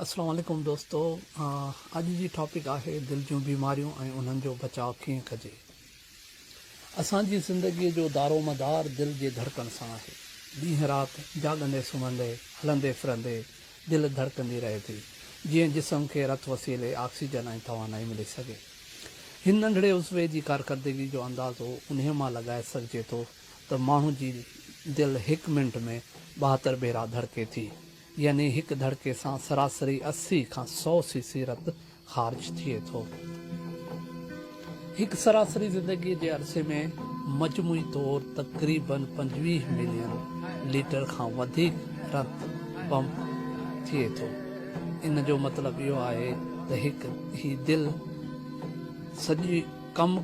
अस्सलाम वालेकुम दोस्तों। अॼु जी टॉपिक आहे दिलि जूं बीमारियूं ऐं उन्हनि जो बचाव कीअं कजे। असांजी ज़िंदगीअ जो दारोमदार दिलि जे धड़कण सां आहे। ॾींहुं राति जाॻंदे सुम्हंदे हलंदे फिरंदे दिलि धड़कंदी रहे थी, जीअं जिस्म खे रत वसीले ऑक्सीजन ऐं तवानाई मिली सघे। हिन नंढड़े उज़वे जी कारकर्दगी जो अंदाज़ो उन्हीअ मां लॻाए सघिजे थो त माण्हू जी दिलि हिकु मिंट में 72 भेरा धड़के थी, यानी हिकु धड़के सां सरासरी 80 खां 100 सीसी रत ख़ारिज थिए थो। हिकु सरासरी ज़िंदगीअ जे अरसे में मजमूई तौरु तक़रीबन 25 मिलियन लीटर खां वधीक रत पंप थिए थो। इन जो मतिलबु इहो आहे त हिकु ही दिलि सॼी कमु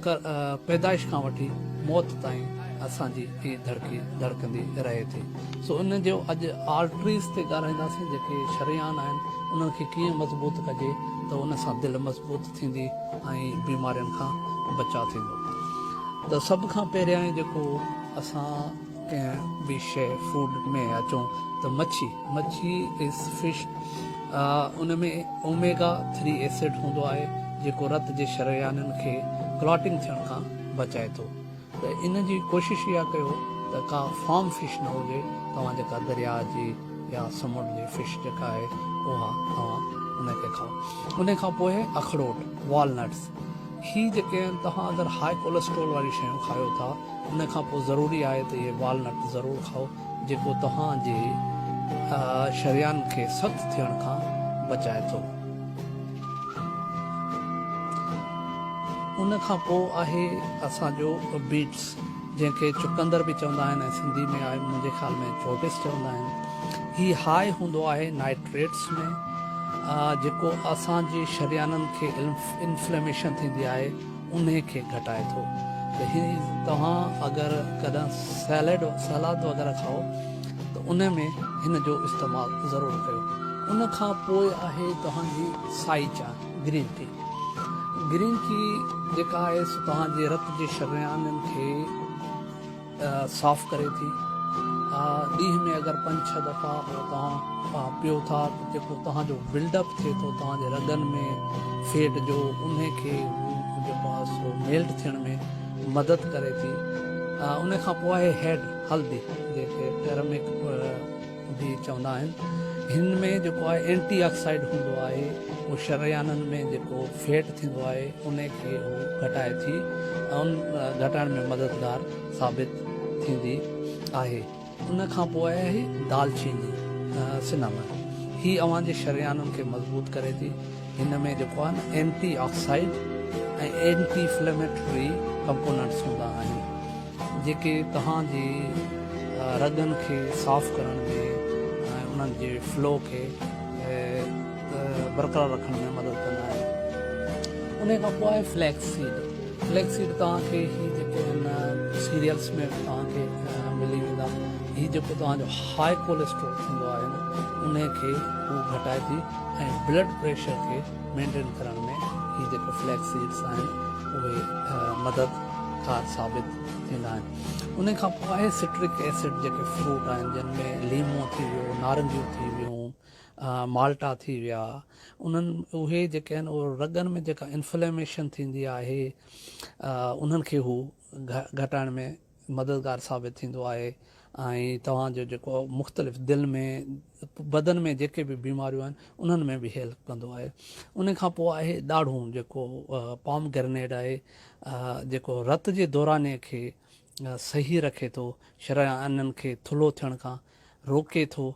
पैदाइश खां वठी मौत ताईं असांजी ही धड़कंदी रहे थी। सो इन जो अॼु आर्टरीज़ ते ॻाल्हाईंदासीं, जेके शरियान आहिनि उन्हनि खे कीअं मज़बूत कजे त उन सां दिलि मज़बूत थींदी ऐं बीमारियुनि खां बचाव थींदो। त सभ खां पहिरियां जेको असां कंहिं बि शइ फूड में अचूं त मच्छी इज़ फिश, उन में ओमेगा 3 एसिड हूंदो आहे जेको रत जे शरियाननि खे क्लॉटिंग थियण खां बचाए थो। त इन जी कोशिशि इहा कयो त का फार्म फिश न हुजे, तव्हां जेका दरिया जी या समुंड जी फिश जेका आहे उहा तव्हां उनखे खाओ। उन खां पोइ अखरोट, वॉलनट्स, ही जेके आहिनि तव्हां अगरि हाई कोलेस्ट्रोल वारी शयूं खायो था उन खां पोइ ज़रूरी आहे त इहे वॉलनट ज़रूरु खाओ, जेको तव्हांजे शरियान खे सख़्तु थियण खां बचाए थो। उन खां पोइ आहे असांजो बीट्स, जंहिंखे चुकंदर बि चवंदा आहिनि ऐं सिंधी में आहे मुंहिंजे ख़्याल में चोटिस चवंदा आहिनि। ही हाई हूंदो आहे नाइट्रेट्स में, जेको असांजे शरियाननि खे इन्फ्लेमेशन थींदी आहे उन खे घटाए थो। त ही तव्हां अगरि कॾहिं सलाद वग़ैरह खाओ त उन में हिन जो इस्तेमालु ज़रूरु कयो। उन खां पोइ आहे तव्हांजी साई चांहि, ग्रीन टी जेका आहे सो तव्हांजे रत जे शरियाननि खे साफ़ करे थी। ॾींहं में अगरि 5-6 दफ़ा तव्हां पियो था त जेको तव्हांजो बिल्डअप थिए थो तव्हांजे रगनि में फैट जो, उन खे जेको आहे सो मेल्ट थियण में मदद करे थी। उन खां पोइ आहे हेड हल्दी, जेके टर्मिक बि चवंदा आहिनि। हिन में जेको आहे एंटी ऑक्साइड हूंदो आहे, उहो शरियाननि में जेको फैट थींदो आहे उन खे उहो घटाए थी ऐं घटाइण में मददगार साबित थींदी आहे। उन खां पोइ आहे दालचीनी, सिनामन, ही अव्हांजे शरियाननि खे मज़बूत करे थी। हिन में जेको आहे न एंटी ऑक्साइड ऐं एंटी फ्लेमेटरी कंपोनेंट्स हूंदा आहिनि, जेके तव्हांजी रगनि खे साफ़ करण में ऐं उन्हनि जे फ्लो खे बरक़रार रखण में मदद कंदा आहिनि। उन खां पोइ आहे फ्लैक्स सीड तव्हांखे ही जेके आहिनि सीरियल्स में तव्हांखे मिली वेंदा। ही जेको तव्हांजो हाई कोलेस्ट्रोल थींदो आहे न उन खे हू घटाए थी ऐं ब्लड प्रेशर खे मेंटेन करण में ही जेके फ्लैक्स सीड्स आहिनि उहे मददगार साबित थींदा आहिनि। उन खां पोइ आहे सिट्रिक एसिड, जेके फ्रूट आहिनि जिन में लीमो थी वियो, नारंगियूं थी वियूं, माल्टा थी विया, उहे जेके आहिनि उहे रगनि में जेका इन्फ्लेमेशन थींदी आहे उन्हनि खे हू घटाइण में मददगार साबित थींदो आहे। ऐं तव्हांजो जेको मुख़्तलिफ़ दिलि में बदन में जेके बि बीमारियूं आहिनि उन्हनि में बि हेल्प कंदो आहे। उन खां पोइ आहे ॾाढ़ूं, जेको पाम ग्रेनेड आहे, जेको रत जे दौराने खे सही रखे थो, शरियाननि खे थुल्हो थियण खां रोके थो,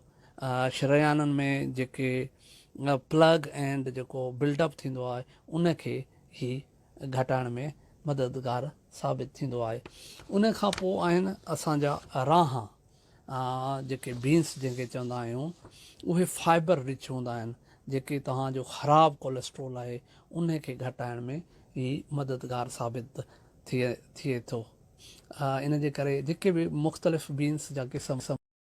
शरियाननि में जेके प्लग एंड जेको बिल्डअप थींदो आहे उन खे ही घटाइण में मददगार साबित थींदो आहे। उन खां पोइ आहिनि असांजा राहां, जेके बीन्स जंहिंखे चवंदा आहियूं, उहे फाइबर रिच हूंदा आहिनि, जेके तव्हांजो ख़राबु कोलेस्ट्रोल आहे उन खे घटाइण में ही मददगार साबित थिए थो। इन जे करे जेके बि मुख़्तलिफ़ बीन्स जा क़िस्म